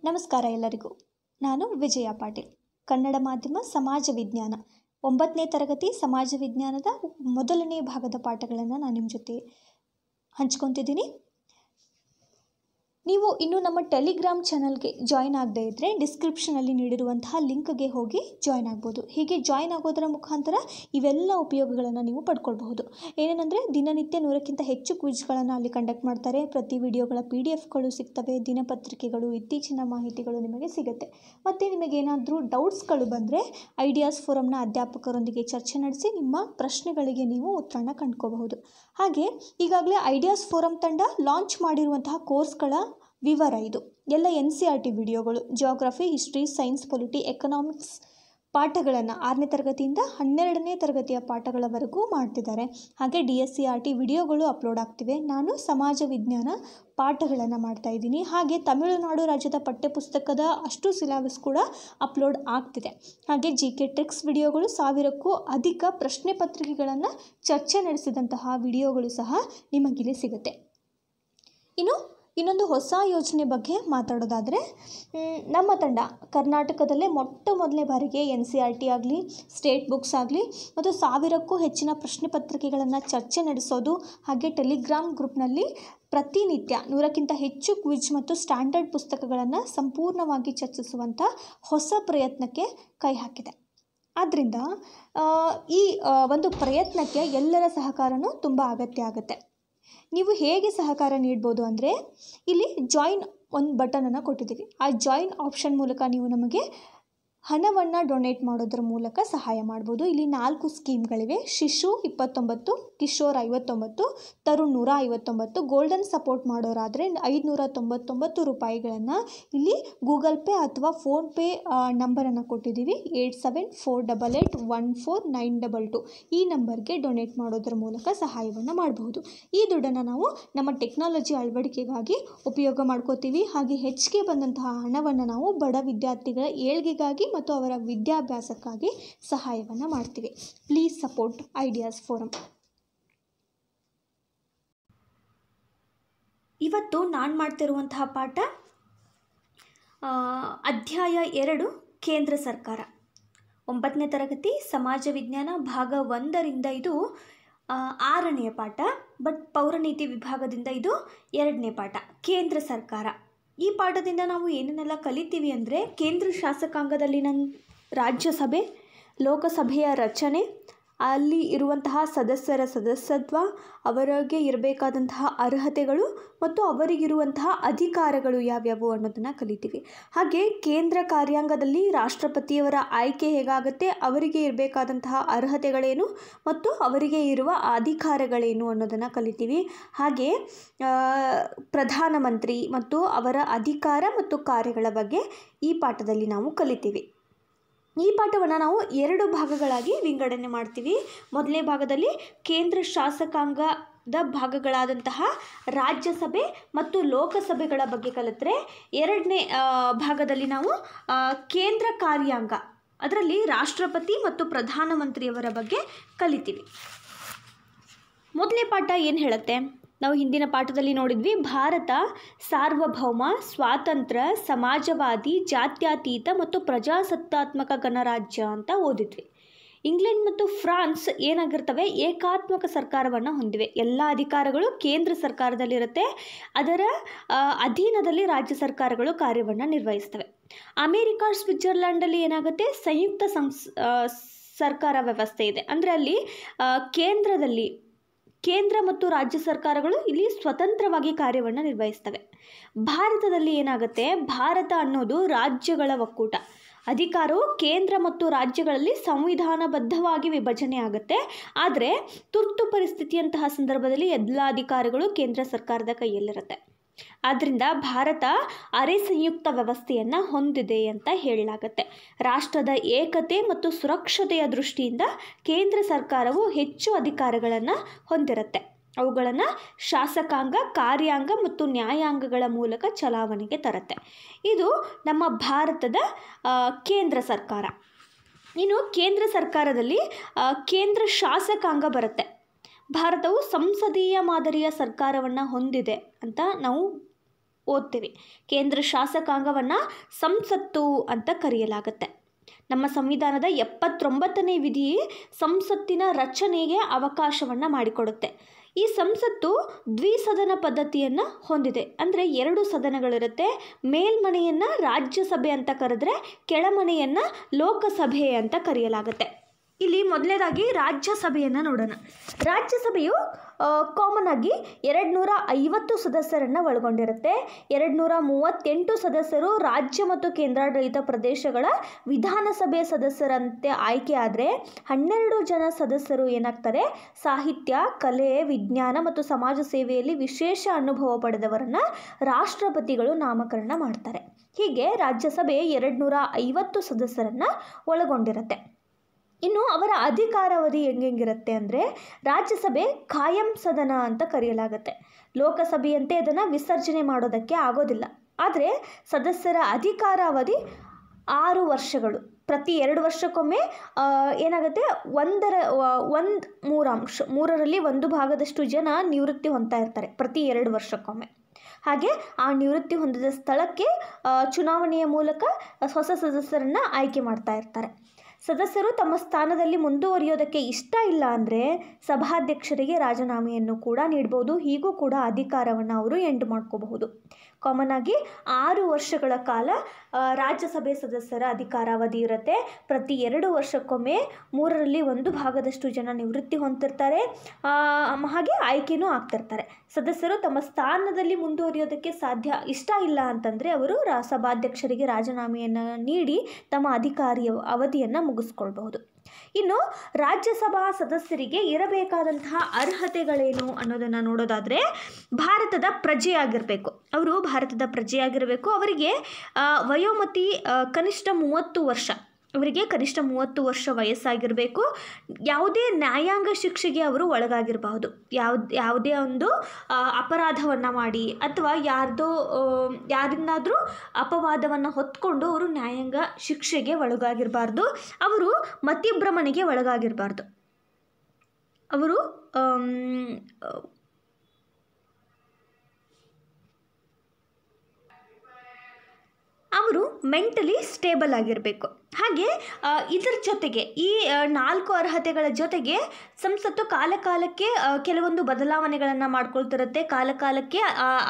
ನಮಸ್ಕಾರ ಎಲ್ಲರಿಗೂ. ನಾನು ವಿಜಯ ಪಾಟೀಲ್, ಕನ್ನಡ ಮಾಧ್ಯಮ ಸಮಾಜ ವಿಜ್ಞಾನ 9ನೇ ತರಗತಿ ಸಮಾಜ ವಿಜ್ಞಾನದ ಮೊದಲನೇ ಭಾಗದ ಪಾಠಗಳನ್ನು ನಾನು ನಿಮ್ಮ ಜೊತೆ ಹಂಚ್ಕೊತಿದ್ದೀನಿ. ನೀವು ಇನ್ನೂ ನಮ್ಮ ಟೆಲಿಗ್ರಾಮ್ ಚಾನಲ್ಗೆ ಜಾಯ್ನ್ ಆಗದೇ ಇದ್ದರೆ ಡಿಸ್ಕ್ರಿಪ್ಷನಲ್ಲಿ ನೀಡಿರುವಂತಹ ಲಿಂಕ್ಗೆ ಹೋಗಿ ಜಾಯ್ನ್ ಆಗ್ಬೋದು. ಹೀಗೆ ಜಾಯ್ನ್ ಆಗೋದರ ಮುಖಾಂತರ ಇವೆಲ್ಲ ಉಪಯೋಗಗಳನ್ನು ನೀವು ಪಡ್ಕೊಳ್ಬಹುದು. ಏನೇನೆಂದರೆ ದಿನನಿತ್ಯ 100ಕ್ಕಿಂತ ಹೆಚ್ಚು ಕ್ವಿಜ್ಗಳನ್ನು ಅಲ್ಲಿ ಕಂಡಕ್ಟ್ ಮಾಡ್ತಾರೆ. ಪ್ರತಿ ವಿಡಿಯೋಗಳ PDF ಸಿಗ್ತವೆ, ದಿನಪತ್ರಿಕೆಗಳು, ಇತ್ತೀಚಿನ ಮಾಹಿತಿಗಳು ನಿಮಗೆ ಸಿಗುತ್ತೆ. ಮತ್ತು ನಿಮಗೇನಾದರೂ ಡೌಟ್ಸ್ಗಳು ಬಂದರೆ ಐಡಿಯಾಸ್ ಫೋರಮ್ನ ಅಧ್ಯಾಪಕರೊಂದಿಗೆ ಚರ್ಚೆ ನಡೆಸಿ ನಿಮ್ಮ ಪ್ರಶ್ನೆಗಳಿಗೆ ನೀವು ಉತ್ತರನ ಕಂಡುಕೋಬಹುದು. ಹಾಗೆ ಈಗಾಗಲೇ ಐಡಿಯಾಸ್ ಫೋರಮ್ ತಂಡ ಲಾಂಚ್ ಮಾಡಿರುವಂತಹ ಕೋರ್ಸ್ಗಳ ವಿವರ ಇದು. ಎಲ್ಲ NCERT ವಿಡಿಯೋಗಳು, geography, history, science, polity, economics ಪಾಠಗಳನ್ನು 6ನೇ ತರಗತಿಯಿಂದ 12ನೇ ತರಗತಿಯ ಪಾಠಗಳವರೆಗೂ ಮಾಡ್ತಿದ್ದಾರೆ. ಹಾಗೆ DSCRT ವಿಡಿಯೋಗಳು ಅಪ್ಲೋಡ್ ಆಗ್ತಿವೆ. ನಾನು ಸಮಾಜ ವಿಜ್ಞಾನ ಪಾಠಗಳನ್ನು ಮಾಡ್ತಾ ಇದ್ದೀನಿ. ಹಾಗೆ ತಮಿಳುನಾಡು ರಾಜ್ಯದ ಪಠ್ಯಪುಸ್ತಕದ ಅಷ್ಟು ಸಿಲೆಬಸ್ ಕೂಡ ಅಪ್ಲೋಡ್ ಆಗ್ತಿದೆ. ಹಾಗೆ GK ಟ್ರಿಕ್ಸ್ ವಿಡಿಯೋಗಳು, 1000ಕ್ಕೂ ಅಧಿಕ ಪ್ರಶ್ನೆ ಪತ್ರಿಕೆಗಳನ್ನು ಚರ್ಚೆ ನಡೆಸಿದಂತಹ ವಿಡಿಯೋಗಳು ಸಹ ನಿಮಗಿಲ್ಲಿ ಸಿಗುತ್ತೆ. ಇನ್ನೊಂದು ಹೊಸ ಯೋಜನೆ ಬಗ್ಗೆ ಮಾತಾಡೋದಾದರೆ, ನಮ್ಮ ತಂಡ ಕರ್ನಾಟಕದಲ್ಲೇ ಮೊದಲನೇ ಬಾರಿಗೆ NCERT ಆಗಲಿ, ಸ್ಟೇಟ್ ಬುಕ್ಸ್ ಆಗಲಿ ಮತ್ತು 1000ಕ್ಕೂ ಹೆಚ್ಚಿನ ಪ್ರಶ್ನೆ ಪತ್ರಿಕೆಗಳನ್ನು ಚರ್ಚೆ ನಡೆಸೋದು, ಹಾಗೆ ಟೆಲಿಗ್ರಾಮ್ ಗ್ರೂಪ್ನಲ್ಲಿ ಪ್ರತಿನಿತ್ಯ 100ಕ್ಕಿಂತ ಹೆಚ್ಚು ಕ್ವಿಜ್ ಮತ್ತು ಸ್ಟ್ಯಾಂಡರ್ಡ್ ಪುಸ್ತಕಗಳನ್ನು ಸಂಪೂರ್ಣವಾಗಿ ಚರ್ಚಿಸುವಂಥ ಹೊಸ ಪ್ರಯತ್ನಕ್ಕೆ ಕೈ ಹಾಕಿದೆ. ಆದ್ದರಿಂದ ಈ ಒಂದು ಪ್ರಯತ್ನಕ್ಕೆ ಎಲ್ಲರ ಸಹಕಾರನೂ ತುಂಬ ಅಗತ್ಯ ಆಗುತ್ತೆ. ನೀವು ಹೇಗೆ ಸಹಕಾರ ನೀಡ್ಬೋದು ಅಂದರೆ, ಇಲ್ಲಿ ಜಾಯಿನ್ ಒಂದು ಬಟನನ್ನು ಕೊಟ್ಟಿದ್ದೀವಿ. ಆ ಜಾಯಿನ್ ಆಪ್ಷನ್ ಮೂಲಕ ನೀವು ನಮಗೆ ಹಣವನ್ನು ಡೊನೇಟ್ ಮಾಡೋದ್ರ ಮೂಲಕ ಸಹಾಯ ಮಾಡ್ಬೋದು. ಇಲ್ಲಿ 4 ಸ್ಕೀಮ್ಗಳಿವೆ. ಶಿಶು 29, ಕಿಶೋರ್ 59, ತರುಣ್ 159. ಗೋಲ್ಡನ್ ಸಪೋರ್ಟ್ ಮಾಡೋರಾದರೆ 599 ರೂಪಾಯಿಗಳನ್ನು ಇಲ್ಲಿ ಗೂಗಲ್ ಪೇ ಅಥವಾ ಫೋನ್ಪೇ ನಂಬರನ್ನು ಕೊಟ್ಟಿದ್ದೀವಿ. 8748814922 ಈ ನಂಬರ್ಗೆ ಡೊನೇಟ್ ಮಾಡೋದ್ರ ಮೂಲಕ ಸಹಾಯವನ್ನು ಮಾಡಬಹುದು. ಈ ದುಡ್ಡನ್ನು ನಾವು ನಮ್ಮ ಟೆಕ್ನಾಲಜಿ ಅಳವಡಿಕೆಗಾಗಿ ಉಪಯೋಗ ಮಾಡ್ಕೋತೀವಿ. ಹಾಗೆ ಹೆಚ್ಚಿಗೆ ಬಂದಂತಹ ಹಣವನ್ನು ನಾವು ಬಡ ವಿದ್ಯಾರ್ಥಿಗಳ ಏಳ್ಗೆಗಾಗಿ ಮತ್ತು ಅವರ ವಿದ್ಯಾಭ್ಯಾಸಕ್ಕಾಗಿ ಸಹಾಯವನ್ನು ಮಾಡ್ತೀವಿ. Please support ideas forum. ಇವತ್ತು ನಾನು ಮಾಡ್ತಿರುವಂತಹ ಪಾಠ ಅಧ್ಯಾಯ 2 ಕೇಂದ್ರ ಸರ್ಕಾರ, 9ನೇ ತರಗತಿ ಸಮಾಜ ವಿಜ್ಞಾನ ಭಾಗ 1ರಿಂದ ಇದು 6ನೆಯ ಪಾಠ. ಬಟ್ ಪೌರನೀತಿ ವಿಭಾಗದಿಂದ ಇದು 2ನೇ ಪಾಠ, ಕೇಂದ್ರ ಸರ್ಕಾರ. ಈ ಪಾಠದಿಂದ ನಾವು ಏನೇನೆಲ್ಲ ಕಲಿತೀವಿ ಅಂದರೆ, ಕೇಂದ್ರ ಶಾಸಕಾಂಗದಲ್ಲಿನ ರಾಜ್ಯಸಭೆ, ಲೋಕಸಭೆಯ ರಚನೆ, ಅಲ್ಲಿ ಇರುವಂತಹ ಸದಸ್ಯರ ಸದಸ್ಯತ್ವ, ಅವರಿಗೆ ಇರಬೇಕಾದಂತಹ ಅರ್ಹತೆಗಳು ಮತ್ತು ಅವರಿಗಿರುವಂತಹ ಅಧಿಕಾರಗಳು ಯಾವ್ಯಾವು ಅನ್ನೋದನ್ನು ಕಲಿತೀವಿ. ಹಾಗೆ ಕೇಂದ್ರ ಕಾರ್ಯಾಂಗದಲ್ಲಿ ರಾಷ್ಟ್ರಪತಿಯವರ ಆಯ್ಕೆ ಹೇಗಾಗುತ್ತೆ, ಅವರಿಗೆ ಇರಬೇಕಾದಂತಹ ಅರ್ಹತೆಗಳೇನು ಮತ್ತು ಅವರಿಗೆ ಇರುವ ಅಧಿಕಾರಗಳೇನು ಅನ್ನೋದನ್ನು ಕಲಿತೀವಿ. ಹಾಗೆ ಪ್ರಧಾನಮಂತ್ರಿ ಮತ್ತು ಅವರ ಅಧಿಕಾರ ಮತ್ತು ಕಾರ್ಯಗಳ ಬಗ್ಗೆ ಈ ಪಾಠದಲ್ಲಿ ನಾವು ಕಲಿತೀವಿ. ಈ ಪಾಠವನ್ನು ನಾವು 2 ಭಾಗಗಳಾಗಿ ವಿಂಗಡಣೆ ಮಾಡ್ತೀವಿ. ಮೊದಲನೇ ಭಾಗದಲ್ಲಿ ಕೇಂದ್ರ ಶಾಸಕಾಂಗದ ಭಾಗಗಳಾದಂತಹ ರಾಜ್ಯಸಭೆ ಮತ್ತು ಲೋಕಸಭೆಗಳ ಬಗ್ಗೆ ಕಲಿತರೆ, 2ನೇ ಭಾಗದಲ್ಲಿ ನಾವು ಕೇಂದ್ರ ಕಾರ್ಯಾಂಗ, ಅದರಲ್ಲಿ ರಾಷ್ಟ್ರಪತಿ ಮತ್ತು ಪ್ರಧಾನಮಂತ್ರಿಯವರ ಬಗ್ಗೆ ಕಲಿತೀವಿ. ಮೊದಲನೇ ಪಾಠ ಏನು ಹೇಳುತ್ತೆ? ನಾವು ಹಿಂದಿನ ಪಾಠದಲ್ಲಿ ನೋಡಿದ್ವಿ, ಭಾರತ ಸಾರ್ವಭೌಮ, ಸ್ವಾತಂತ್ರ್ಯ, ಸಮಾಜವಾದಿ, ಜಾತ್ಯತೀತ ಮತ್ತು ಪ್ರಜಾಸತ್ತಾತ್ಮಕ ಗಣರಾಜ್ಯ ಅಂತ ಓದಿದ್ವಿ. ಇಂಗ್ಲೆಂಡ್ ಮತ್ತು ಫ್ರಾನ್ಸ್ ಏನಾಗಿರ್ತವೆ? ಏಕಾತ್ಮಕ ಸರ್ಕಾರವನ್ನು ಹೊಂದಿವೆ. ಎಲ್ಲ ಅಧಿಕಾರಗಳು ಕೇಂದ್ರ ಸರ್ಕಾರದಲ್ಲಿರುತ್ತೆ. ಅದರ ಅಧೀನದಲ್ಲಿ ರಾಜ್ಯ ಸರ್ಕಾರಗಳು ಕಾರ್ಯವನ್ನು ನಿರ್ವಹಿಸ್ತವೆ. ಅಮೇರಿಕಾ, ಸ್ವಿಟ್ಜರ್ಲ್ಯಾಂಡಲ್ಲಿ ಏನಾಗುತ್ತೆ? ಸಂಯುಕ್ತ ಸರ್ಕಾರ ವ್ಯವಸ್ಥೆ ಇದೆ. ಅಂದರೆ ಅಲ್ಲಿ ಕೇಂದ್ರ ಮತ್ತು ರಾಜ್ಯ ಸರ್ಕಾರಗಳು ಇಲ್ಲಿ ಸ್ವತಂತ್ರವಾಗಿ ಕಾರ್ಯವನ್ನು ನಿರ್ವಹಿಸ್ತವೆ. ಭಾರತದಲ್ಲಿ ಏನಾಗುತ್ತೆ? ಭಾರತ ಅನ್ನೋದು ರಾಜ್ಯಗಳ ಒಕ್ಕೂಟ. ಅಧಿಕಾರವು ಕೇಂದ್ರ ಮತ್ತು ರಾಜ್ಯಗಳಲ್ಲಿ ಸಂವಿಧಾನಬದ್ಧವಾಗಿ ವಿಭಜನೆ ಆಗುತ್ತೆ. ಆದರೆ ತುರ್ತು ಪರಿಸ್ಥಿತಿಯಂತಹ ಸಂದರ್ಭದಲ್ಲಿ ಎಲ್ಲ ಅಧಿಕಾರಗಳು ಕೇಂದ್ರ ಸರ್ಕಾರದ ಕೈಯಲ್ಲಿರುತ್ತೆ. ಆದ್ದರಿಂದ ಭಾರತ ಅರೆ ಸಂಯುಕ್ತ ವ್ಯವಸ್ಥೆಯನ್ನು ಹೊಂದಿದೆ ಅಂತ ಹೇಳಲಾಗುತ್ತೆ. ರಾಷ್ಟ್ರದ ಏಕತೆ ಮತ್ತು ಸುರಕ್ಷತೆಯ ದೃಷ್ಟಿಯಿಂದ ಕೇಂದ್ರ ಸರ್ಕಾರವು ಹೆಚ್ಚು ಅಧಿಕಾರಗಳನ್ನು ಹೊಂದಿರುತ್ತೆ. ಅವುಗಳನ್ನು ಶಾಸಕಾಂಗ, ಕಾರ್ಯಾಂಗ ಮತ್ತು ನ್ಯಾಯಾಂಗಗಳ ಮೂಲಕ ಚಲಾವಣೆಗೆ ತರುತ್ತೆ. ಇದು ನಮ್ಮ ಭಾರತದ ಕೇಂದ್ರ ಸರ್ಕಾರ. ಇನ್ನು ಕೇಂದ್ರ ಸರ್ಕಾರದಲ್ಲಿ ಕೇಂದ್ರ ಶಾಸಕಾಂಗ ಬರುತ್ತೆ. ಭಾರತವು ಸಂಸದೀಯ ಮಾದರಿಯ ಸರ್ಕಾರವನ್ನು ಹೊಂದಿದೆ ಅಂತ ನಾವು ಓದ್ತೀವಿ. ಕೇಂದ್ರ ಶಾಸಕಾಂಗವನ್ನು ಸಂಸತ್ತು ಅಂತ ಕರೆಯಲಾಗುತ್ತೆ. ನಮ್ಮ ಸಂವಿಧಾನದ 79ನೇ ವಿಧಿ ಸಂಸತ್ತಿನ ರಚನೆಗೆ ಅವಕಾಶವನ್ನು ಮಾಡಿಕೊಡುತ್ತೆ. ಈ ಸಂಸತ್ತು ದ್ವಿಸದನ ಪದ್ಧತಿಯನ್ನು ಹೊಂದಿದೆ. ಅಂದರೆ 2 ಸದನಗಳಿರುತ್ತೆ. ಮೇಲ್ಮನೆಯನ್ನು ರಾಜ್ಯಸಭೆ ಅಂತ ಕರೆದ್ರೆ ಕೆಳಮನೆಯನ್ನು ಲೋಕಸಭೆ ಅಂತ ಕರೆಯಲಾಗುತ್ತೆ. ಇಲ್ಲಿ ಮೊದಲನೇದಾಗಿ ರಾಜ್ಯಸಭೆಯನ್ನು ನೋಡೋಣ. ರಾಜ್ಯಸಭೆಯು ಕಾಮನ್ ಆಗಿ 250 ಸದಸ್ಯರನ್ನು ಒಳಗೊಂಡಿರುತ್ತೆ. 238 ಸದಸ್ಯರು ರಾಜ್ಯ ಮತ್ತು ಕೇಂದ್ರಾಡಳಿತ ಪ್ರದೇಶಗಳ ವಿಧಾನಸಭೆ ಸದಸ್ಯರಂತೆ ಆಯ್ಕೆ ಆದರೆ 12 ಜನ ಸದಸ್ಯರು ಏನಾಗ್ತಾರೆ, ಸಾಹಿತ್ಯ, ಕಲೆ, ವಿಜ್ಞಾನ ಮತ್ತು ಸಮಾಜ ಸೇವೆಯಲ್ಲಿ ವಿಶೇಷ ಅನುಭವ ಪಡೆದವರನ್ನು ರಾಷ್ಟ್ರಪತಿಗಳು ನಾಮಕರಣ ಮಾಡ್ತಾರೆ. ಹೀಗೆ ರಾಜ್ಯಸಭೆ 250 ಸದಸ್ಯರನ್ನು ಒಳಗೊಂಡಿರುತ್ತೆ. ಇನ್ನು ಅವರ ಅಧಿಕಾರಾವಧಿ ಹೆಂಗಿರುತ್ತೆ ಅಂದರೆ ರಾಜ್ಯಸಭೆ ಖಾಯಂ ಸದನ ಅಂತ ಕರೆಯಲಾಗುತ್ತೆ. ಲೋಕಸಭೆಯಂತೆ ಅದನ್ನು ವಿಸರ್ಜನೆ ಮಾಡೋದಕ್ಕೆ ಆಗೋದಿಲ್ಲ. ಆದರೆ ಸದಸ್ಯರ ಅಧಿಕಾರಾವಧಿ 6 ವರ್ಷಗಳು. ಪ್ರತಿ 2 ವರ್ಷಕ್ಕೊಮ್ಮೆ ಏನಾಗುತ್ತೆ, 3/3 1 ಭಾಗದಷ್ಟು ಜನ ನಿವೃತ್ತಿ ಹೊಂದ್ತಾ ಇರ್ತಾರೆ ಪ್ರತಿ 2 ವರ್ಷಕ್ಕೊಮ್ಮೆ. ಹಾಗೆ ಆ ನಿವೃತ್ತಿ ಹೊಂದಿದ ಸ್ಥಳಕ್ಕೆ ಚುನಾವಣೆಯ ಮೂಲಕ ಹೊಸ ಸದಸ್ಯರನ್ನು ಆಯ್ಕೆ ಮಾಡ್ತಾ ಇರ್ತಾರೆ. ಸದಸ್ಯರು ತಮ್ಮ ಸ್ಥಾನದಲ್ಲಿ ಮುಂದುವರಿಯೋದಕ್ಕೆ ಇಷ್ಟ ಇಲ್ಲ ಅಂದರೆ ಸಭಾಧ್ಯಕ್ಷರಿಗೆ ರಾಜೀನಾಮೆಯನ್ನು ಕೂಡ ನೀಡಬಹುದು. ಹೀಗೂ ಕೂಡ ಅಧಿಕಾರವನ್ನು ಅವರು ಎಂಡ್ ಮಾಡ್ಕೋಬಹುದು. ಕಾಮನ್ ಆಗಿ 6 ವರ್ಷಗಳ ಕಾಲ ರಾಜ್ಯಸಭೆ ಸದಸ್ಯರ ಅಧಿಕಾರಾವಧಿ ಇರುತ್ತೆ. ಪ್ರತಿ 2 ವರ್ಷಕ್ಕೊಮ್ಮೆ 3/1 ಭಾಗದಷ್ಟು ಜನ ನಿವೃತ್ತಿ ಹೊಂದಿರ್ತಾರೆ. ಹಾಗೆ ಆಯ್ಕೆನೂ ಆಗ್ತಿರ್ತಾರೆ. ಸದಸ್ಯರು ತಮ್ಮ ಸ್ಥಾನದಲ್ಲಿ ಮುಂದುವರಿಯೋದಕ್ಕೆ ಇಷ್ಟ ಇಲ್ಲ ಅಂತಂದರೆ ಅವರು ಸಭಾಧ್ಯಕ್ಷರಿಗೆ ರಾಜೀನಾಮೆಯನ್ನು ನೀಡಿ ತಮ್ಮ ಅಧಿಕಾರಿಯ ಅವಧಿಯನ್ನು ಮುಗಿಸ್ಕೊಳ್ಬಹುದು. ಇನ್ನು ರಾಜ್ಯಸಭಾ ಸದಸ್ಯರಿಗೆ ಇರಬೇಕಾದಂತಹ ಅರ್ಹತೆಗಳೇನು ಅನ್ನೋದನ್ನು ನೋಡೋದಾದರೆ, ಭಾರತದ ಪ್ರಜೆಯಾಗಿರಬೇಕು. ಅವರು ಭಾರತದ ಪ್ರಜೆಯಾಗಿರಬೇಕು. ಅವರಿಗೆ ವಯೋಮಿತಿ ಕನಿಷ್ಠ 30 ವರ್ಷ. ಅವರಿಗೆ ಕನಿಷ್ಠ 30 ವರ್ಷ ವಯಸ್ಸಾಗಿರಬೇಕು. ಯಾವುದೇ ನ್ಯಾಯಾಂಗ ಶಿಕ್ಷೆಗೆ ಅವರು ಒಳಗಾಗಿರಬಹುದು. ಯಾವುದೇ ಒಂದು ಅಪರಾಧವನ್ನು ಮಾಡಿ ಅಥವಾ ಯಾರಿಂದಾದರೂ ಅಪವಾದವನ್ನು ಹೊತ್ಕೊಂಡು ಅವರು ನ್ಯಾಯಾಂಗ ಶಿಕ್ಷೆಗೆ ಒಳಗಾಗಿರಬಾರ್ದು. ಅವರು ಮತಿಭ್ರಮಣೆಗೆ ಒಳಗಾಗಿರಬಾರ್ದು. ಅವರು ಮೆಂಟಲಿ ಸ್ಟೇಬಲ್ ಆಗಿರಬೇಕು. ಹಾಗೆ ಇದರ ಜೊತೆಗೆ ಈ 4 ಅರ್ಹತೆಗಳ ಜೊತೆಗೆ ಸಂಸತ್ತು ಕಾಲಕಾಲಕ್ಕೆ ಕೆಲವೊಂದು ಬದಲಾವಣೆಗಳನ್ನು ಮಾಡ್ಕೊಳ್ತಿರುತ್ತೆ. ಕಾಲಕಾಲಕ್ಕೆ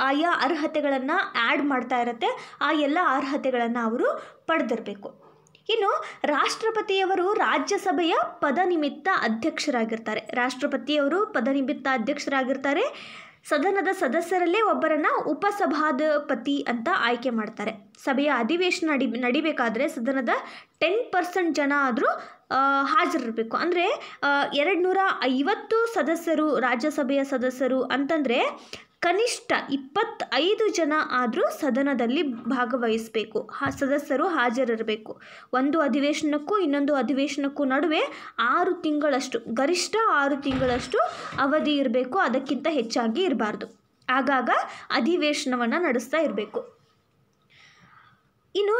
ಆಯಾ ಅರ್ಹತೆಗಳನ್ನು ಆ್ಯಡ್ ಮಾಡ್ತಾ ಇರುತ್ತೆ. ಆ ಎಲ್ಲ ಅರ್ಹತೆಗಳನ್ನು ಅವರು ಪಡೆದಿರಬೇಕು. ಇನ್ನು ರಾಷ್ಟ್ರಪತಿಯವರು ರಾಜ್ಯಸಭೆಯ ಪದನಿಮಿತ್ತ ಅಧ್ಯಕ್ಷರಾಗಿರ್ತಾರೆ. ರಾಷ್ಟ್ರಪತಿಯವರು ಪದನಿಮಿತ್ತ ಅಧ್ಯಕ್ಷರಾಗಿರ್ತಾರೆ. ಸದನದ ಸದಸ್ಯರಲ್ಲೇ ಒಬ್ಬರನ್ನು ಉಪಸಭಾಪತಿ ಅಂತ ಆಯ್ಕೆ ಮಾಡ್ತಾರೆ. ಸಭೆಯ ಅಧಿವೇಶನ ನಡಿಬೇಕಾದ್ರೆ ಸದನದ 10% ಜನ ಆದರೂ ಹಾಜರಿರಬೇಕು. ಅಂದರೆ 250 ಸದಸ್ಯರು ರಾಜ್ಯಸಭೆಯ ಸದಸ್ಯರು ಅಂತಂದರೆ ಕನಿಷ್ಠ 25 ಜನ ಆದರೂ ಸದನದಲ್ಲಿ ಭಾಗವಹಿಸಬೇಕು. ಸದಸ್ಯರು ಹಾಜರಿರಬೇಕು. ಒಂದು ಅಧಿವೇಶನಕ್ಕೂ ಇನ್ನೊಂದು ಅಧಿವೇಶನಕ್ಕೂ ನಡುವೆ 6 ತಿಂಗಳಷ್ಟು, ಗರಿಷ್ಠ 6 ತಿಂಗಳಷ್ಟು ಅವಧಿ ಇರಬೇಕು. ಅದಕ್ಕಿಂತ ಹೆಚ್ಚಾಗಿ ಇರಬಾರ್ದು. ಆಗಾಗ ಅಧಿವೇಶನವನ್ನು ನಡೆಸ್ತಾ ಇರಬೇಕು. ಇನ್ನು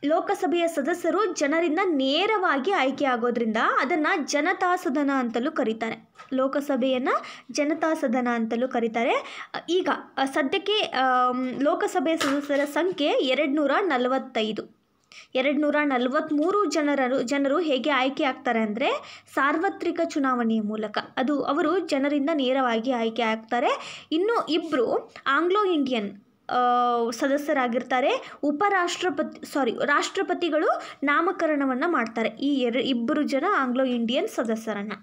ಲೋಕಸಭೆಯ ಸದಸ್ಯರು ಜನರಿಂದ ನೇರವಾಗಿ ಆಯ್ಕೆ ಆಗೋದ್ರಿಂದ ಅದನ್ನು ಜನತಾ ಸದನ ಅಂತಲೂ ಕರೀತಾರೆ. ಲೋಕಸಭೆಯನ್ನು ಜನತಾ ಸದನ ಅಂತಲೂ ಕರೀತಾರೆ. ಈಗ ಸದ್ಯಕ್ಕೆ ಲೋಕಸಭೆಯ ಸದಸ್ಯರ ಸಂಖ್ಯೆ 245. 243 ಜನರು ಹೇಗೆ ಆಯ್ಕೆ ಆಗ್ತಾರೆ ಅಂದರೆ ಸಾರ್ವತ್ರಿಕ ಚುನಾವಣೆಯ ಮೂಲಕ. ಅವರು ಜನರಿಂದ ನೇರವಾಗಿ ಆಯ್ಕೆ ಆಗ್ತಾರೆ. ಇನ್ನು 2 ಆಂಗ್ಲೋ ಇಂಡಿಯನ್ ಸದಸ್ಯರಾಗಿರ್ತಾರೆ. ರಾಷ್ಟ್ರಪತಿಗಳು ನಾಮಕರಣವನ್ನು ಮಾಡ್ತಾರೆ ಈ 2 ಜನ ಆಂಗ್ಲೋ ಇಂಡಿಯನ್ ಸದಸ್ಯರನ್ನು.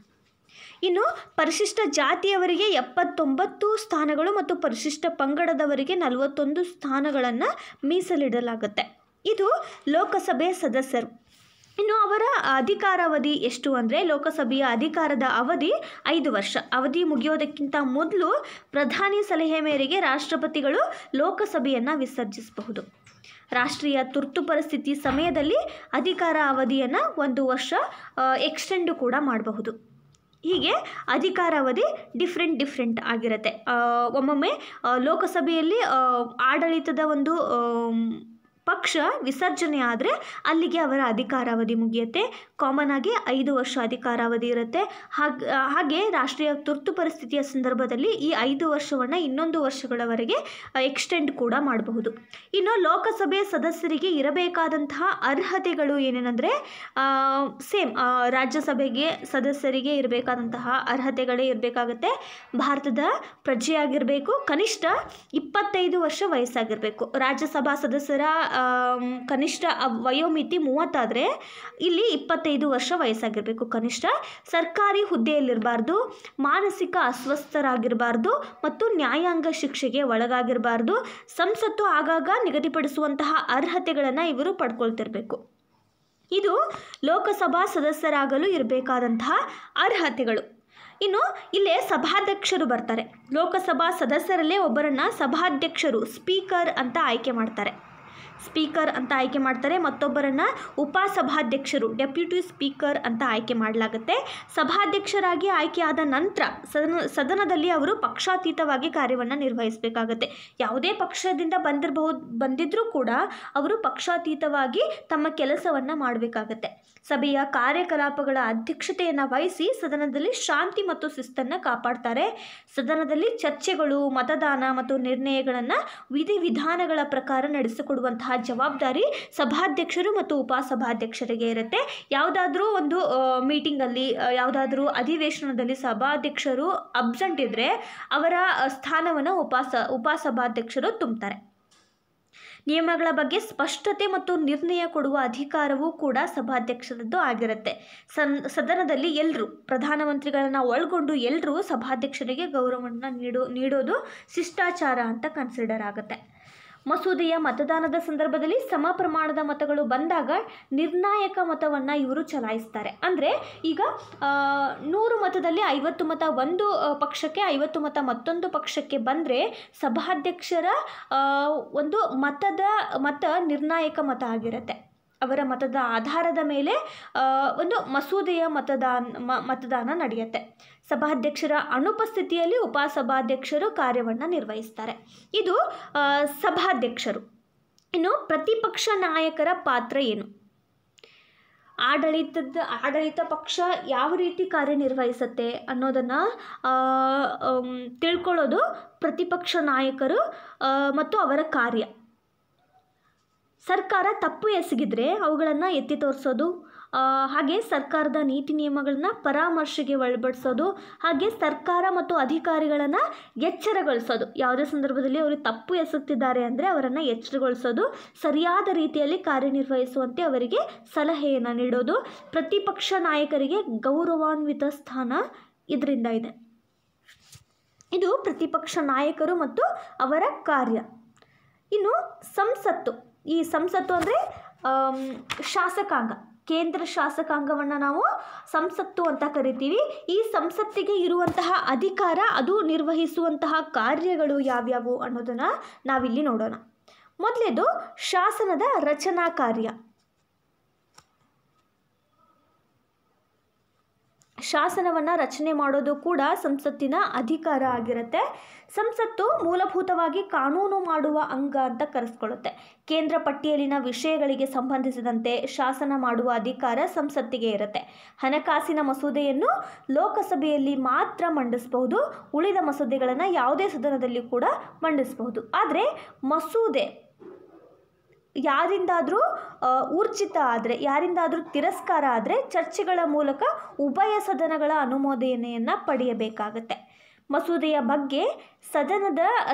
ಇನ್ನು ಪರಿಶಿಷ್ಟ ಜಾತಿಯವರಿಗೆ 79 ಸ್ಥಾನಗಳು ಮತ್ತು ಪರಿಶಿಷ್ಟ ಪಂಗಡದವರಿಗೆ 41 ಸ್ಥಾನಗಳನ್ನು ಮೀಸಲಿಡಲಾಗುತ್ತೆ. ಇದು ಲೋಕಸಭೆಯ ಸದಸ್ಯರು. ಇನ್ನು ಅವರ ಅಧಿಕಾರಾವಧಿ ಎಷ್ಟು ಅಂದರೆ ಲೋಕಸಭೆಯ ಅಧಿಕಾರದ ಅವಧಿ 5 ವರ್ಷ. ಅವಧಿ ಮುಗಿಯೋದಕ್ಕಿಂತ ಮೊದಲು ಪ್ರಧಾನಿ ಸಲಹೆ ಮೇರೆಗೆ ರಾಷ್ಟ್ರಪತಿಗಳು ಲೋಕಸಭೆಯನ್ನು ವಿಸರ್ಜಿಸಬಹುದು. ರಾಷ್ಟ್ರೀಯ ತುರ್ತು ಪರಿಸ್ಥಿತಿ ಸಮಯದಲ್ಲಿ ಅಧಿಕಾರ ಅವಧಿಯನ್ನು 1 ವರ್ಷ ಎಕ್ಸ್ಟೆಂಡು ಕೂಡ ಮಾಡಬಹುದು. ಹೀಗೆ ಅಧಿಕಾರಾವಧಿ ಡಿಫ್ರೆಂಟ್ ಆಗಿರುತ್ತೆ. ಒಮ್ಮೊಮ್ಮೆ ಲೋಕಸಭೆಯಲ್ಲಿ ಆಡಳಿತದ ಒಂದು ಪಕ್ಷ ವಿಸರ್ಜನೆ ಆದರೆ ಅಲ್ಲಿಗೆ ಅವರ ಅಧಿಕಾರಾವಧಿ ಮುಗಿಯುತ್ತೆ. ಕಾಮನ್ ಆಗಿ 5 ವರ್ಷ ಅಧಿಕಾರಾವಧಿ ಇರುತ್ತೆ. ಹಾಗೆ ರಾಷ್ಟ್ರೀಯ ತುರ್ತು ಪರಿಸ್ಥಿತಿಯ ಸಂದರ್ಭದಲ್ಲಿ ಈ 5 ವರ್ಷವನ್ನು ಇನ್ನೊಂದು ವರ್ಷಗಳವರೆಗೆ ಎಕ್ಸ್ಟೆಂಡ್ ಕೂಡ ಮಾಡಬಹುದು. ಇನ್ನು ಲೋಕಸಭೆ ಸದಸ್ಯರಿಗೆ ಇರಬೇಕಾದಂತಹ ಅರ್ಹತೆಗಳು ಏನೇನೆಂದರೆ ಸೇಮ್ ರಾಜ್ಯಸಭೆಗೆ ಸದಸ್ಯರಿಗೆ ಇರಬೇಕಾದಂತಹ ಅರ್ಹತೆಗಳೇ ಇರಬೇಕಾಗುತ್ತೆ. ಭಾರತದ ಪ್ರಜೆಯಾಗಿರಬೇಕು, ಕನಿಷ್ಠ 25 ವರ್ಷ ವಯಸ್ಸಾಗಿರಬೇಕು. ರಾಜ್ಯಸಭಾ ಸದಸ್ಯರ ಕನಿಷ್ಠ ವಯೋಮಿತಿ 30 ಆದರೆ ಇಲ್ಲಿ 25 ವರ್ಷ ವಯಸ್ಸಾಗಿರಬೇಕು ಕನಿಷ್ಠ. ಸರ್ಕಾರಿ ಹುದ್ದೆಯಲ್ಲಿರಬಾರ್ದು, ಮಾನಸಿಕ ಅಸ್ವಸ್ಥರಾಗಿರಬಾರ್ದು ಮತ್ತು ನ್ಯಾಯಾಂಗ ಶಿಕ್ಷೆಗೆ ಒಳಗಾಗಿರಬಾರ್ದು. ಸಂಸತ್ತು ಆಗಾಗ ನಿಗದಿಪಡಿಸುವಂತಹ ಅರ್ಹತೆಗಳನ್ನು ಇವರು ಪಡ್ಕೊಳ್ತಿರಬೇಕು. ಇದು ಲೋಕಸಭಾ ಸದಸ್ಯರಾಗಲು ಇರಬೇಕಾದಂತಹ ಅರ್ಹತೆಗಳು. ಇನ್ನು ಇಲ್ಲೇ ಸಭಾಧ್ಯಕ್ಷರು ಬರ್ತಾರೆ. ಲೋಕಸಭಾ ಸದಸ್ಯರಲ್ಲೇ ಒಬ್ಬರನ್ನು ಸಭಾಧ್ಯಕ್ಷರು ಸ್ಪೀಕರ್ ಅಂತ ಆಯ್ಕೆ ಮಾಡ್ತಾರೆ. ಮತ್ತೊಬ್ಬರನ್ನು ಉಪಸಭಾಧ್ಯಕ್ಷರು ಡೆಪ್ಯೂಟಿ ಸ್ಪೀಕರ್ ಅಂತ ಆಯ್ಕೆ ಮಾಡಲಾಗುತ್ತೆ. ಸಭಾಧ್ಯಕ್ಷರಾಗಿ ಆಯ್ಕೆಯಾದ ನಂತರ ಸದನದಲ್ಲಿ ಅವರು ಪಕ್ಷಾತೀತವಾಗಿ ಕಾರ್ಯವನ್ನು ನಿರ್ವಹಿಸಬೇಕಾಗತ್ತೆ. ಯಾವುದೇ ಪಕ್ಷದಿಂದ ಬಂದಿದ್ರೂ ಕೂಡ ಅವರು ಪಕ್ಷಾತೀತವಾಗಿ ತಮ್ಮ ಕೆಲಸವನ್ನು ಮಾಡಬೇಕಾಗತ್ತೆ. ಸಭೆಯ ಕಾರ್ಯಕಲಾಪಗಳ ಅಧ್ಯಕ್ಷತೆಯನ್ನು ವಹಿಸಿ ಸದನದಲ್ಲಿ ಶಾಂತಿ ಮತ್ತು ಶಿಸ್ತನ್ನು ಕಾಪಾಡ್ತಾರೆ. ಸದನದಲ್ಲಿ ಚರ್ಚೆಗಳು, ಮತದಾನ ಮತ್ತು ನಿರ್ಣಯಗಳನ್ನು ವಿಧಿವಿಧಾನಗಳ ಪ್ರಕಾರ ನಡೆಸಿಕೊಡುವಂತಹ ಜವಾಬ್ದಾರಿ ಸಭಾಧ್ಯಕ್ಷರು ಮತ್ತು ಉಪಸಭಾಧ್ಯಕ್ಷರಿಗೆ ಇರುತ್ತೆ. ಯಾವುದಾದ್ರೂ ಒಂದು ಮೀಟಿಂಗಲ್ಲಿ, ಯಾವುದಾದ್ರೂ ಅಧಿವೇಶನದಲ್ಲಿ ಸಭಾಧ್ಯಕ್ಷರು ಅಬ್ಸೆಂಟ್ ಇದ್ದರೆ ಅವರ ಸ್ಥಾನವನ್ನು ಉಪಸಭಾಧ್ಯಕ್ಷರು ತುಂಬ್ತಾರೆ. ನಿಯಮಗಳ ಬಗ್ಗೆ ಸ್ಪಷ್ಟತೆ ಮತ್ತು ನಿರ್ಣಯ ಕೊಡುವ ಅಧಿಕಾರವೂ ಕೂಡ ಸಭಾಧ್ಯಕ್ಷರದ್ದು ಆಗಿರುತ್ತೆ. ಸದನದಲ್ಲಿ ಎಲ್ಲರೂ, ಪ್ರಧಾನಮಂತ್ರಿಗಳನ್ನು ಒಳಗೊಂಡು ಎಲ್ಲರೂ ಸಭಾಧ್ಯಕ್ಷರಿಗೆ ಗೌರವವನ್ನು ನೀಡೋದು ಶಿಷ್ಟಾಚಾರ ಅಂತ ಕನ್ಸಿಡರ್ ಆಗುತ್ತೆ. ಮಸೂದೆಯ ಮತದಾನದ ಸಂದರ್ಭದಲ್ಲಿ ಸಮ ಪ್ರಮಾಣದ ಮತಗಳು ಬಂದಾಗ ನಿರ್ಣಾಯಕ ಮತವನ್ನು ಇವರು ಚಲಾಯಿಸ್ತಾರೆ. ಅಂದರೆ ಈಗ 100 ಮತದಲ್ಲಿ 50 ಮತ ಒಂದು ಪಕ್ಷಕ್ಕೆ, 50 ಮತ ಮತ್ತೊಂದು ಪಕ್ಷಕ್ಕೆ ಬಂದರೆ ಸಭಾಧ್ಯಕ್ಷರ ಒಂದು ಮತ ನಿರ್ಣಾಯಕ ಮತ ಆಗಿರುತ್ತೆ. ಅವರ ಮತದ ಆಧಾರದ ಮೇಲೆ ಒಂದು ಮಸೂದೆಯ ಮತದಾನ ನಡೆಯುತ್ತೆ. ಸಭಾಧ್ಯಕ್ಷರ ಅನುಪಸ್ಥಿತಿಯಲ್ಲಿ ಉಪಸಭಾಧ್ಯಕ್ಷರು ಕಾರ್ಯವನ್ನು ನಿರ್ವಹಿಸ್ತಾರೆ. ಇದು ಸಭಾಧ್ಯಕ್ಷರು. ಇನ್ನು ಪ್ರತಿಪಕ್ಷ ನಾಯಕರ ಪಾತ್ರ ಏನು? ಆಡಳಿತ ಪಕ್ಷ ಯಾವ ರೀತಿ ಕಾರ್ಯನಿರ್ವಹಿಸುತ್ತೆ ಅನ್ನೋದನ್ನು ತಿಳ್ಕೊಳ್ಳೋದು ಪ್ರತಿಪಕ್ಷ ನಾಯಕರು ಮತ್ತು ಅವರ ಕಾರ್ಯ. ಸರ್ಕಾರ ತಪ್ಪು ಎಸಗಿದ್ರೆ ಅವುಗಳನ್ನು ಎತ್ತಿ ತೋರಿಸೋದು, ಹಾಗೆ ಸರ್ಕಾರದ ನೀತಿ ನಿಯಮಗಳನ್ನು ಪರಾಮರ್ಶೆಗೆ ಒಳಪಡಿಸೋದು, ಹಾಗೆ ಸರ್ಕಾರ ಮತ್ತು ಅಧಿಕಾರಿಗಳನ್ನು ಎಚ್ಚರಗೊಳಿಸೋದು. ಯಾವುದೇ ಸಂದರ್ಭದಲ್ಲಿ ಅವರು ತಪ್ಪು ಎಸಗುತ್ತಿದ್ದಾರೆ ಅಂದರೆ ಅವರನ್ನು ಎಚ್ಚರಗೊಳಿಸೋದು, ಸರಿಯಾದ ರೀತಿಯಲ್ಲಿ ಕಾರ್ಯನಿರ್ವಹಿಸುವಂತೆ ಅವರಿಗೆ ಸಲಹೆಯನ್ನು ನೀಡೋದು. ಪ್ರತಿಪಕ್ಷ ನಾಯಕರಿಗೆ ಗೌರವಾನ್ವಿತ ಸ್ಥಾನ ಇದರಿಂದ ಇದೆ. ಇದು ಪ್ರತಿಪಕ್ಷ ನಾಯಕರು ಮತ್ತು ಅವರ ಕಾರ್ಯ. ಇನ್ನು ಸಂಸತ್ತು. ಈ ಸಂಸತ್ತು ಅಂದರೆ ಶಾಸಕಾಂಗ, ಕೇಂದ್ರ ಶಾಸಕಾಂಗವನ್ನು ನಾವು ಸಂಸತ್ತು ಅಂತ ಕರಿತೀವಿ. ಈ ಸಂಸತ್ತಿಗೆ ಇರುವಂತಹ ಅಧಿಕಾರ, ಅದು ನಿರ್ವಹಿಸುವಂತಹ ಕಾರ್ಯಗಳು ಯಾವ್ಯಾವು ಅನ್ನೋದನ್ನು ನಾವಿಲ್ಲಿ ನೋಡೋಣ. ಮೊದಲೇದು ಶಾಸನದ ರಚನಾ ಕಾರ್ಯ. ಶಾಸನವನ್ನು ರಚನೆ ಮಾಡೋದು ಕೂಡ ಸಂಸತ್ತಿನ ಅಧಿಕಾರ ಆಗಿರುತ್ತೆ. ಸಂಸತ್ತು ಮೂಲಭೂತವಾಗಿ ಕಾನೂನು ಮಾಡುವ ಅಂಗ ಅಂತ ಕರೆಸ್ಕೊಳ್ಳುತ್ತೆ. ಕೇಂದ್ರ ಪಟ್ಟಿಯಲ್ಲಿನ ವಿಷಯಗಳಿಗೆ ಸಂಬಂಧಿಸಿದಂತೆ ಶಾಸನ ಮಾಡುವ ಅಧಿಕಾರ ಸಂಸತ್ತಿಗೆ ಇರುತ್ತೆ. ಹಣಕಾಸಿನ ಮಸೂದೆಯನ್ನು ಲೋಕಸಭೆಯಲ್ಲಿ ಮಾತ್ರ ಮಂಡಿಸಬಹುದು. ಉಳಿದ ಮಸೂದೆಗಳನ್ನು ಯಾವುದೇ ಸದನದಲ್ಲಿ ಕೂಡ ಮಂಡಿಸಬಹುದು. ಆದರೆ ಮಸೂದೆ ಯಾರಿಂದಾದರೂ ಊರ್ಜಿತ ಆದರೆ, ಯಾರಿಂದಾದರೂ ತಿರಸ್ಕಾರ ಆದರೆ ಚರ್ಚೆಗಳ ಮೂಲಕ ಉಭಯ ಸದನಗಳ ಅನುಮೋದನೆಯನ್ನು ಪಡೆಯಬೇಕಾಗತ್ತೆ. ಮಸೂದೆಯ ಬಗ್ಗೆ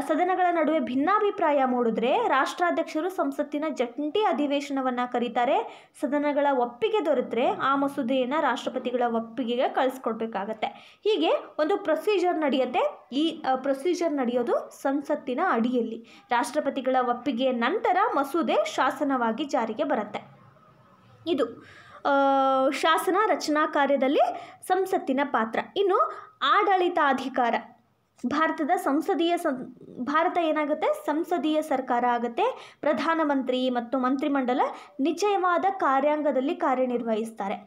ಸದನಗಳ ನಡುವೆ ಭಿನ್ನಾಭಿಪ್ರಾಯ ಮೂಡಿದ್ರೆ ರಾಷ್ಟ್ರಾಧ್ಯಕ್ಷರು ಸಂಸತ್ತಿನ ಜಂಟಿ ಅಧಿವೇಶನವನ್ನು ಕರೀತಾರೆ. ಸದನಗಳ ಒಪ್ಪಿಗೆ ದೊರೆತರೆ ಆ ಮಸೂದೆಯನ್ನು ರಾಷ್ಟ್ರಪತಿಗಳ ಒಪ್ಪಿಗೆಗೆ ಕಳಿಸ್ಕೊಡ್ಬೇಕಾಗತ್ತೆ. ಹೀಗೆ ಒಂದು ಪ್ರೊಸೀಜರ್ ನಡೆಯುತ್ತೆ. ಈ ಪ್ರೊಸೀಜರ್ ನಡೆಯೋದು ಸಂಸತ್ತಿನ ಅಡಿಯಲ್ಲಿ. ರಾಷ್ಟ್ರಪತಿಗಳ ಒಪ್ಪಿಗೆಯ ನಂತರ ಮಸೂದೆ ಶಾಸನವಾಗಿ ಜಾರಿಗೆ ಬರುತ್ತೆ. ಇದು ಶಾಸನ ರಚನಾ ಕಾರ್ಯದಲ್ಲಿ ಸಂಸತ್ತಿನ ಪಾತ್ರ. ಇನ್ನು ಆಡಳಿತಾಧಿಕಾರ. ಭಾರತ ಏನಾಗುತ್ತೆ? ಸಂಸದೀಯ ಸರ್ಕಾರ ಆಗುತ್ತೆ. ಪ್ರಧಾನಮಂತ್ರಿ ಮತ್ತು ಮಂತ್ರಿಮಂಡಲ ನಿಜವಾದ ಕಾರ್ಯಾಂಗದಲ್ಲಿ ಕಾರ್ಯನಿರ್ವಹಿಸ್ತಾರೆ.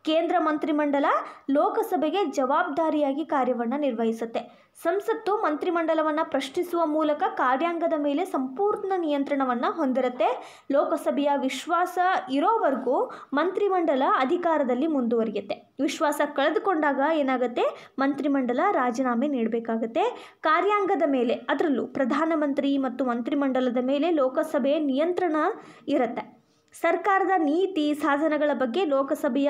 ಕೇಂದ್ರ ಮಂತ್ರಿಮಂಡಲ ಲೋಕಸಭೆಗೆ ಜವಾಬ್ದಾರಿಯಾಗಿ ಕಾರ್ಯವನ್ನು ನಿರ್ವಹಿಸುತ್ತೆ. ಸಂಸತ್ತು ಮಂತ್ರಿಮಂಡಲವನ್ನು ಪ್ರಶ್ನಿಸುವ ಮೂಲಕ ಕಾರ್ಯಾಂಗದ ಮೇಲೆ ಸಂಪೂರ್ಣ ನಿಯಂತ್ರಣವನ್ನು ಹೊಂದಿರುತ್ತೆ. ಲೋಕಸಭೆಯ ವಿಶ್ವಾಸ ಇರೋವರೆಗೂ ಮಂತ್ರಿಮಂಡಲ ಅಧಿಕಾರದಲ್ಲಿ ಮುಂದುವರಿಯುತ್ತೆ. ವಿಶ್ವಾಸ ಕಳೆದುಕೊಂಡಾಗ ಏನಾಗುತ್ತೆ, ಮಂತ್ರಿಮಂಡಲ ರಾಜೀನಾಮೆ ನೀಡಬೇಕಾಗತ್ತೆ. ಕಾರ್ಯಾಂಗದ ಮೇಲೆ, ಅದರಲ್ಲೂ ಪ್ರಧಾನಮಂತ್ರಿ ಮತ್ತು ಮಂತ್ರಿಮಂಡಲದ ಮೇಲೆ ಲೋಕಸಭೆಯ ನಿಯಂತ್ರಣ ಇರುತ್ತೆ. ಸರ್ಕಾರದ ನೀತಿ ಸಾಧನಗಳ ಬಗ್ಗೆ ಲೋಕಸಭೆಯ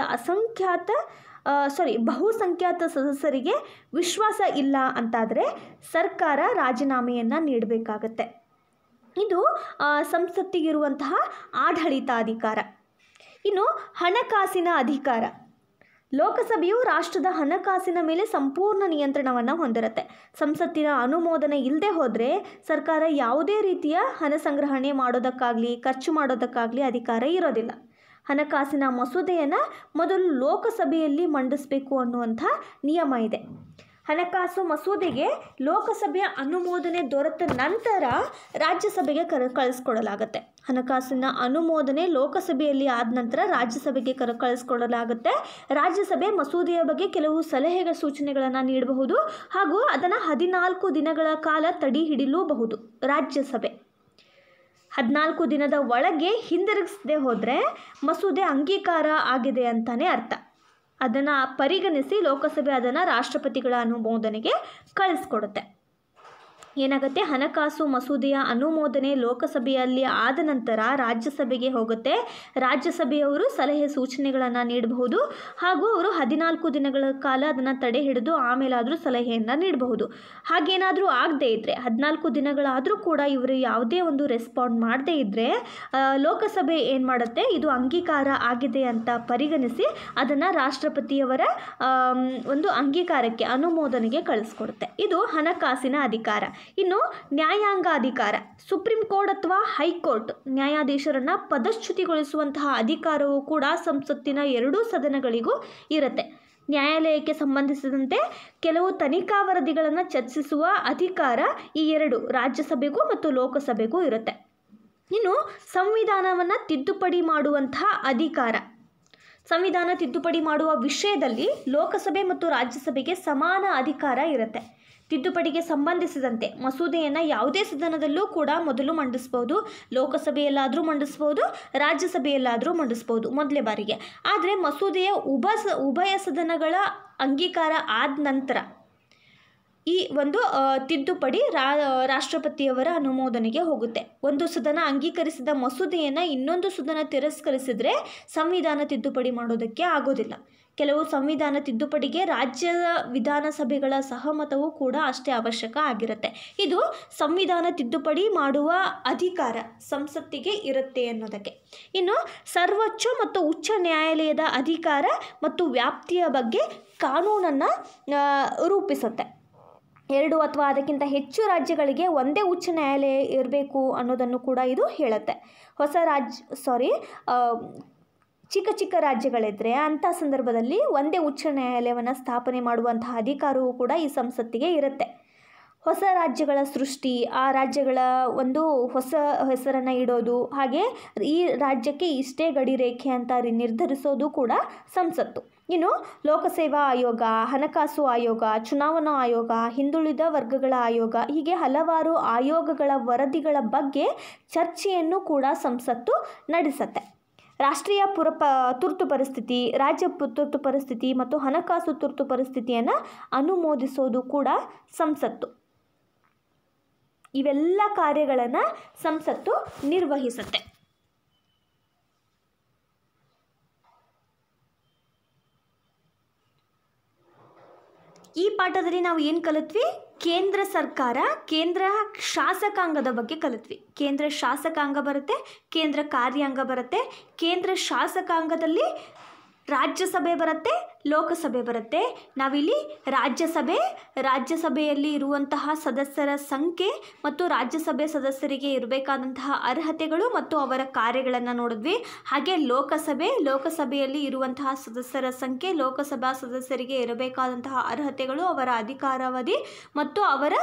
ಬಹುಸಂಖ್ಯಾತ ಸದಸ್ಯರಿಗೆ ವಿಶ್ವಾಸ ಇಲ್ಲ ಅಂತಾದರೆ ಸರ್ಕಾರ ರಾಜೀನಾಮೆಯನ್ನು ನೀಡಬೇಕಾಗತ್ತೆ. ಇದು ಸಂಸತ್ತಿಗಿರುವಂತಹ ಆಡಳಿತಾಧಿಕಾರ. ಇನ್ನು ಹಣಕಾಸಿನ ಅಧಿಕಾರ. ಲೋಕಸಭೆಯು ರಾಷ್ಟ್ರದ ಹಣಕಾಸಿನ ಮೇಲೆ ಸಂಪೂರ್ಣ ನಿಯಂತ್ರಣವನ್ನು ಹೊಂದಿರುತ್ತೆ. ಸಂಸತ್ತಿನ ಅನುಮೋದನೆ ಇಲ್ಲದೆ ಹೋದರೆ ಸರ್ಕಾರ ಯಾವುದೇ ರೀತಿಯ ಹಣ ಸಂಗ್ರಹಣೆ ಮಾಡೋದಕ್ಕಾಗಲಿ ಖರ್ಚು ಮಾಡೋದಕ್ಕಾಗಲಿ ಅಧಿಕಾರ ಇರೋದಿಲ್ಲ. ಹಣಕಾಸಿನ ಮಸೂದೆಯನ್ನು ಮೊದಲು ಲೋಕಸಭೆಯಲ್ಲಿ ಮಂಡಿಸಬೇಕು ಅನ್ನುವಂಥ ನಿಯಮ ಇದೆ. ಹಣಕಾಸು ಮಸೂದೆಗೆ ಲೋಕಸಭೆಯ ಅನುಮೋದನೆ ದೊರೆತ ನಂತರ ರಾಜ್ಯಸಭೆಗೆ ಕಳಿಸ್ಕೊಡಲಾಗುತ್ತೆ. ಹಣಕಾಸಿನ ಅನುಮೋದನೆ ಲೋಕಸಭೆಯಲ್ಲಿ ಆದ ನಂತರ ರಾಜ್ಯಸಭೆಗೆ ಕಳಿಸ್ಕೊಡಲಾಗುತ್ತೆ. ರಾಜ್ಯಸಭೆ ಮಸೂದೆಯ ಬಗ್ಗೆ ಕೆಲವು ಸಲಹೆಗಳ ಸೂಚನೆಗಳನ್ನು ನೀಡಬಹುದು ಹಾಗೂ ಅದನ್ನು 14 ದಿನಗಳ ಕಾಲ ತಡೆ ಹಿಡಿಯಲೂಬಹುದು. ರಾಜ್ಯಸಭೆ 14 ದಿನದ ಒಳಗೆ ಹಿಂದಿರುಗಿಸದೆ ಹೋದರೆ ಮಸೂದೆ ಅಂಗೀಕಾರ ಆಗಿದೆ ಅಂತಲೇ ಅರ್ಥ. ಅದನ್ನು ಪರಿಗಣಿಸಿ ಲೋಕಸಭೆ ಅದನ್ನು ರಾಷ್ಟ್ರಪತಿಗಳ ಅನುಮೋದನೆಗೆ ಕಳಿಸ್ಕೊಡುತ್ತೆ. ಏನಾಗುತ್ತೆ, ಹಣಕಾಸು ಮಸೂದೆಯ ಅನುಮೋದನೆ ಲೋಕಸಭೆಯಲ್ಲಿ ಆದ ನಂತರ ರಾಜ್ಯಸಭೆಗೆ ಹೋಗುತ್ತೆ. ರಾಜ್ಯಸಭೆಯವರು ಸಲಹೆ ಸೂಚನೆಗಳನ್ನು ನೀಡಬಹುದು ಹಾಗೂ ಅವರು 14 ದಿನಗಳ ಕಾಲ ಅದನ್ನು ತಡೆ ಹಿಡಿದು ಆಮೇಲಾದರೂ ಸಲಹೆಯನ್ನು ನೀಡಬಹುದು. ಹಾಗೇನಾದರೂ ಆಗದೇ ಇದ್ದರೆ 14 ದಿನಗಳಾದರೂ ಕೂಡ ಇವರು ಯಾವುದೇ ಒಂದು ರೆಸ್ಪಾಂಡ್ ಮಾಡದೇ ಇದ್ದರೆ ಲೋಕಸಭೆ ಏನು ಮಾಡುತ್ತೆ, ಇದು ಅಂಗೀಕಾರ ಆಗಿದೆ ಅಂತ ಪರಿಗಣಿಸಿ ಅದನ್ನು ರಾಷ್ಟ್ರಪತಿಯವರ ಒಂದು ಅಂಗೀಕಾರಕ್ಕೆ ಅನುಮೋದನೆಗೆ ಕಳಿಸ್ಕೊಡುತ್ತೆ. ಇದು ಹಣಕಾಸಿನ ಅಧಿಕಾರ. ಇನ್ನು ನ್ಯಾಯಾಂಗ ಅಧಿಕಾರ. ಸುಪ್ರೀಂ ಕೋರ್ಟ್ ಅಥವಾ ಹೈಕೋರ್ಟ್ ನ್ಯಾಯಾಧೀಶರನ್ನು ಪದಚ್ಯುತಿಗೊಳಿಸುವಂತಹ ಅಧಿಕಾರವೂ ಕೂಡ ಸಂಸತ್ತಿನ 2 ಸದನಗಳಿಗೂ ಇರುತ್ತೆ. ನ್ಯಾಯಾಲಯಕ್ಕೆ ಸಂಬಂಧಿಸಿದಂತೆ ಕೆಲವು ತನಿಖಾ ವರದಿಗಳನ್ನು ಚರ್ಚಿಸುವ ಅಧಿಕಾರ ಈ 2 ರಾಜ್ಯಸಭೆಗೂ ಮತ್ತು ಲೋಕಸಭೆಗೂ ಇರುತ್ತೆ. ಇನ್ನು ಸಂವಿಧಾನವನ್ನು ತಿದ್ದುಪಡಿ ಮಾಡುವಂತಹ ಅಧಿಕಾರ. ಸಂವಿಧಾನ ತಿದ್ದುಪಡಿ ಮಾಡುವ ವಿಷಯದಲ್ಲಿ ಲೋಕಸಭೆ ಮತ್ತು ರಾಜ್ಯಸಭೆಗೆ ಸಮಾನ ಅಧಿಕಾರ ಇರುತ್ತೆ. ತಿದ್ದುಪಡಿಗೆ ಸಂಬಂಧಿಸಿದಂತೆ ಮಸೂದೆಯನ್ನು ಯಾವುದೇ ಸದನದಲ್ಲೂ ಕೂಡ ಮೊದಲು ಮಂಡಿಸ್ಬೋದು. ಲೋಕಸಭೆಯಲ್ಲಾದರೂ ಮಂಡಿಸ್ಬೋದು, ರಾಜ್ಯಸಭೆಯಲ್ಲಾದರೂ ಮಂಡಿಸ್ಬೋದು ಮೊದಲೇ ಬಾರಿಗೆ. ಆದರೆ ಮಸೂದೆಯ ಉಭಯ ಸದನಗಳ ಅಂಗೀಕಾರ ಆದ ನಂತರ ಈ ಒಂದು ತಿದ್ದುಪಡಿ ರಾಷ್ಟ್ರಪತಿಯವರ ಅನುಮೋದನೆಗೆ ಹೋಗುತ್ತೆ. ಒಂದು ಸದನ ಅಂಗೀಕರಿಸಿದ ಮಸೂದೆಯನ್ನು ಇನ್ನೊಂದು ಸದನ ತಿರಸ್ಕರಿಸಿದರೆ ಸಂವಿಧಾನ ತಿದ್ದುಪಡಿ ಮಾಡೋದಕ್ಕೆ ಆಗೋದಿಲ್ಲ. ಕೆಲವು ಸಂವಿಧಾನ ತಿದ್ದುಪಡಿಗೆ ರಾಜ್ಯದ ವಿಧಾನಸಭೆಗಳ ಸಹಮತವೂ ಕೂಡ ಅಷ್ಟೇ ಅವಶ್ಯಕ ಆಗಿರುತ್ತೆ. ಇದು ಸಂವಿಧಾನ ತಿದ್ದುಪಡಿ ಮಾಡುವ ಅಧಿಕಾರ ಸಂಸತ್ತಿಗೆ ಇರುತ್ತೆ ಅನ್ನೋದಕ್ಕೆ. ಇನ್ನು ಸರ್ವೋಚ್ಚ ಮತ್ತು ಉಚ್ಚ ನ್ಯಾಯಾಲಯದ ಅಧಿಕಾರ ಮತ್ತು ವ್ಯಾಪ್ತಿಯ ಬಗ್ಗೆ ಕಾನೂನನ್ನು ರೂಪಿಸುತ್ತೆ. 2 ಅಥವಾ ಅದಕ್ಕಿಂತ ಹೆಚ್ಚು ರಾಜ್ಯಗಳಿಗೆ ಒಂದೇ ಉಚ್ಚ ನ್ಯಾಯಾಲಯ ಇರಬೇಕು ಅನ್ನೋದನ್ನು ಕೂಡ ಇದು ಹೇಳುತ್ತೆ. ಚಿಕ್ಕ ರಾಜ್ಯಗಳಿದ್ದರೆ ಅಂಥ ಸಂದರ್ಭದಲ್ಲಿ ಒಂದೇ ಉಚ್ಚ ನ್ಯಾಯಾಲಯವನ್ನು ಸ್ಥಾಪನೆ ಮಾಡುವಂತಹ ಅಧಿಕಾರವೂ ಕೂಡ ಈ ಸಂಸತ್ತಿಗೆ ಇರುತ್ತೆ. ಹೊಸ ರಾಜ್ಯಗಳ ಸೃಷ್ಟಿ, ಆ ರಾಜ್ಯಗಳ ಒಂದು ಹೊಸ ಹೆಸರನ್ನು ಇಡೋದು, ಹಾಗೆ ಈ ರಾಜ್ಯಕ್ಕೆ ಇಷ್ಟೇ ಗಡಿ ರೇಖೆ ಅಂತ ನಿರ್ಧರಿಸೋದು ಕೂಡ ಸಂಸತ್ತು. ಇನ್ನು ಲೋಕಸೇವಾ ಆಯೋಗ, ಹಣಕಾಸು ಆಯೋಗ, ಚುನಾವಣಾ ಆಯೋಗ, ಹಿಂದುಳಿದ ವರ್ಗಗಳ ಆಯೋಗ, ಹೀಗೆ ಹಲವಾರು ಆಯೋಗಗಳ ವರದಿಗಳ ಬಗ್ಗೆ ಚರ್ಚೆಯನ್ನು ಕೂಡ ಸಂಸತ್ತು ನಡೆಸುತ್ತೆ. ರಾಷ್ಟ್ರೀಯ ತುರ್ತು ಪರಿಸ್ಥಿತಿ, ರಾಜ್ಯ ತುರ್ತು ಪರಿಸ್ಥಿತಿ ಮತ್ತು ಹಣಕಾಸು ತುರ್ತು ಪರಿಸ್ಥಿತಿಯನ್ನು ಅನುಮೋದಿಸೋದು ಕೂಡ ಸಂಸತ್ತು. ಇವೆಲ್ಲ ಕಾರ್ಯಗಳನ್ನು ಸಂಸತ್ತು ನಿರ್ವಹಿಸುತ್ತೆ. ಈ ಪಾಠದಲ್ಲಿ ನಾವು ಏನು ಕಲಿತ್ವಿ? ಕೇಂದ್ರ ಸರ್ಕಾರ, ಕೇಂದ್ರ ಶಾಸಕಾಂಗದ ಬಗ್ಗೆ ಕಲಿತ್ವಿ. ಕೇಂದ್ರ ಶಾಸಕಾಂಗ ಬರುತ್ತೆ, ಕೇಂದ್ರ ಕಾರ್ಯಾಂಗ ಬರುತ್ತೆ. ಕೇಂದ್ರ ಶಾಸಕಾಂಗದಲ್ಲಿ ರಾಜ್ಯಸಭೆ ಬರುತ್ತೆ, ಲೋಕಸಭೆ ಬರುತ್ತೆ. ನಾವಿಲ್ಲಿ ರಾಜ್ಯಸಭೆಯಲ್ಲಿ ಇರುವಂತಹ ಸದಸ್ಯರ ಸಂಖ್ಯೆ ಮತ್ತು ರಾಜ್ಯಸಭೆ ಸದಸ್ಯರಿಗೆ ಇರಬೇಕಾದಂತಹ ಅರ್ಹತೆಗಳು ಮತ್ತು ಅವರ ಕಾರ್ಯಗಳನ್ನು ನೋಡಿದ್ವಿ. ಹಾಗೆ ಲೋಕಸಭೆಯಲ್ಲಿ ಇರುವಂತಹ ಸದಸ್ಯರ ಸಂಖ್ಯೆ, ಲೋಕಸಭಾ ಸದಸ್ಯರಿಗೆ ಇರಬೇಕಾದಂತಹ ಅರ್ಹತೆಗಳು, ಅವರ ಅಧಿಕಾರಾವಧಿ ಮತ್ತು ಅವರ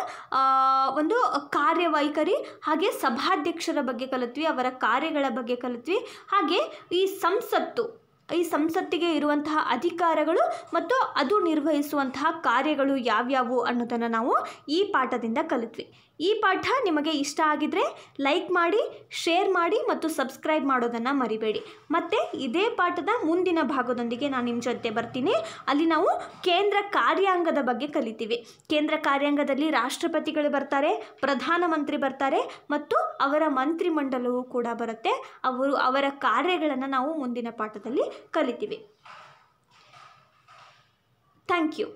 ಒಂದು ಕಾರ್ಯವೈಖರಿ, ಹಾಗೆ ಸಭಾಧ್ಯಕ್ಷರ ಬಗ್ಗೆ ಕಲಿತ್ವಿ, ಅವರ ಕಾರ್ಯಗಳ ಬಗ್ಗೆ ಕಲಿತ್ವಿ. ಹಾಗೆ ಈ ಸಂಸತ್ತು ಈ ಸಂಸತ್ತಿಗೆ ಇರುವಂತಹ ಅಧಿಕಾರಗಳು ಮತ್ತು ಅದು ನಿರ್ವಹಿಸುವಂತಹ ಕಾರ್ಯಗಳು ಯಾವ್ಯಾವು ಅನ್ನೋದನ್ನು ನಾವು ಈ ಪಾಠದಿಂದ ಕಲಿತ್ವಿ. ಈ ಪಾಠ ನಿಮಗೆ ಇಷ್ಟ ಆಗಿದ್ರೆ ಲೈಕ್ ಮಾಡಿ, ಶೇರ್ ಮಾಡಿ ಮತ್ತು ಸಬ್ಸ್ಕ್ರೈಬ್ ಮಾಡೋದನ್ನು ಮರಿಬೇಡಿ. ಮತ್ತು ಇದೇ ಪಾಠದ ಮುಂದಿನ ಭಾಗದೊಂದಿಗೆ ನಾನು ನಿಮ್ಮ ಜೊತೆ ಬರ್ತೀನಿ. ಅಲ್ಲಿ ನಾವು ಕೇಂದ್ರ ಕಾರ್ಯಾಂಗದ ಬಗ್ಗೆ ಕಲಿತೀವಿ. ಕೇಂದ್ರ ಕಾರ್ಯಾಂಗದಲ್ಲಿ ರಾಷ್ಟ್ರಪತಿಗಳು ಬರ್ತಾರೆ, ಪ್ರಧಾನಮಂತ್ರಿ ಬರ್ತಾರೆ ಮತ್ತು ಅವರ ಮಂತ್ರಿಮಂಡಲವು ಕೂಡ ಬರುತ್ತೆ. ಅವರ ಕಾರ್ಯಗಳನ್ನು ನಾವು ಮುಂದಿನ ಪಾಠದಲ್ಲಿ ಕಲಿತೀವಿ. Thank you.